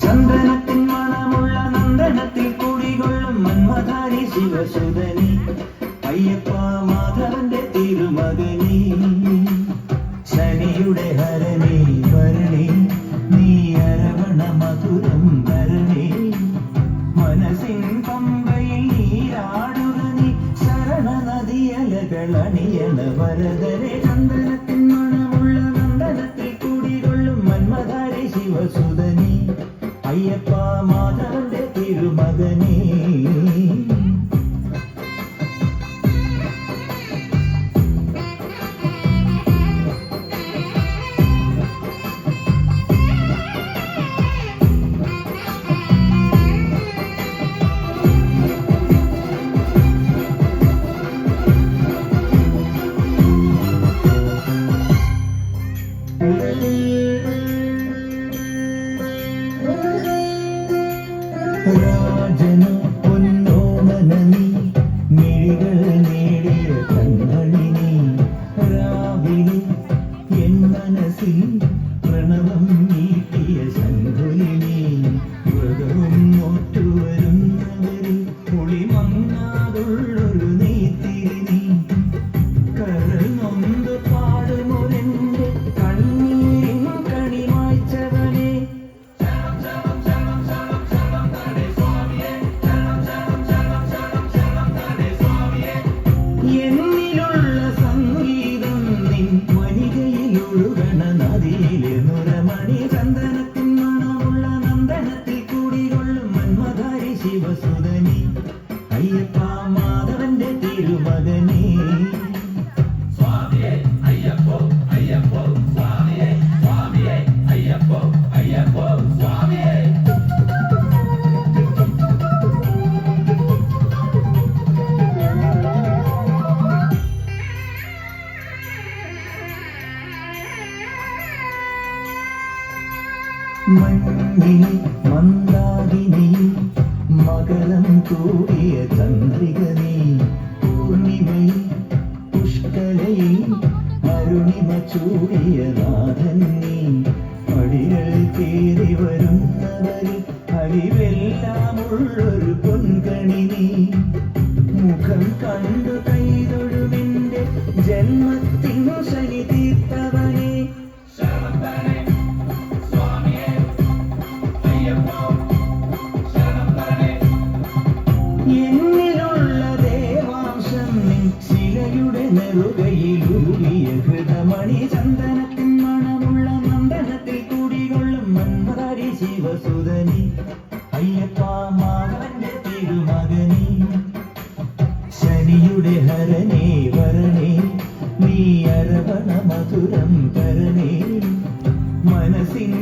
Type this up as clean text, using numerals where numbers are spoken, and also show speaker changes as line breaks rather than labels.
ചന്ദനത്തിൻ മണമുള്ള നന്ദനത്തിൽ കുടികൊള്ളും മന്മഥാരി ശിവസുതനി അയ്യപ്പ മാധവന്റെ തിരുമകനി ശനിയുടെ ഹരണി വരണി നീ അരവണ മധുരം വരണി മനസ്സിൻ പമ്പയിൽ നീരാടുക നീ ശരണ നദിയലകളണിയണ വരദരെ ചന്ദനത്തിൻ മണമുള്ള നന്ദനത്തിൽ കുടികൊള്ളും മന്മഥാരി ശിവസുതനി അയ്യപ്പ മാധവന്റെ തിരുമകനേ രാജന പൊന്നോമനനി മിഴികൾ നേടിയ കണ്ണളിനി രാവിലെ എൻ മനസ്സിൽ പ്രണവം നീട്ടിയ ശങ്കുലിനി വ്രതവും നോറ്റുവരുന്നവരിൽ പുളിമങ്ങാതുള്ളൊരു നെയ്ത്തിരി കരൾ നൊന്ത് പാടുമൊരെന്റെ കണ്ണീരിൻ കണിമായ്ച്ചവനെ എന്നിലുള്ള സംഗീതം നിൻ മണികയിലൊഴുകണ നദിയിലെ നുരമണി ചന്ദനത്തിൻ മണമുള്ള നന്ദനത്തിൽ കൂടികൊള്ളും മന്മഥാരി ശിവസുതനി അയ്യപ്പ മാധവന്റെ തിരുമകനേ
സ്വാമിയേ അയ്യപ്പോ അയ്യപ്പോ സ്വാമിയേ സ്വാമിയേ അയ്യപ്പോ അയ്യപ്പോ സ്വാമിയേ
മണ്ണിൽ മന്ദാകിനി മകരം തൂടിയ ചന്ദ്രിക നീ പൂർണിമയിൽ പുഷ്കലയിൽ അരുണിമ ചൂടിയ നാഥൻ നീ പടികൾ കയറി വരുന്നവരിൽ അടിവെല്ലാമുള്ളൊരു പൊൻകണി നീ മുഖം കണ്ടു കൈതൊഴുമെന്റെ ജന്മത്തിനു ശനി തീർത്തവനെ എന്നിലുള്ള ദേവാംശം നിൻ ശിലയുടെ നെറുകയിലുരുകിയ ഹൃദമണി ചന്ദനത്തിൻ മണമുള്ള നന്ദനത്തിൽ കൂടികൊള്ളും മന്മഥാരി ശിവസുതനി അയ്യപ്പ മാധവന്റെ തിരുമകനി ശനിയുടെ ഹരണേ വരണേ നീ അരവണ മധുരം തരണേ മനസ്സിൻ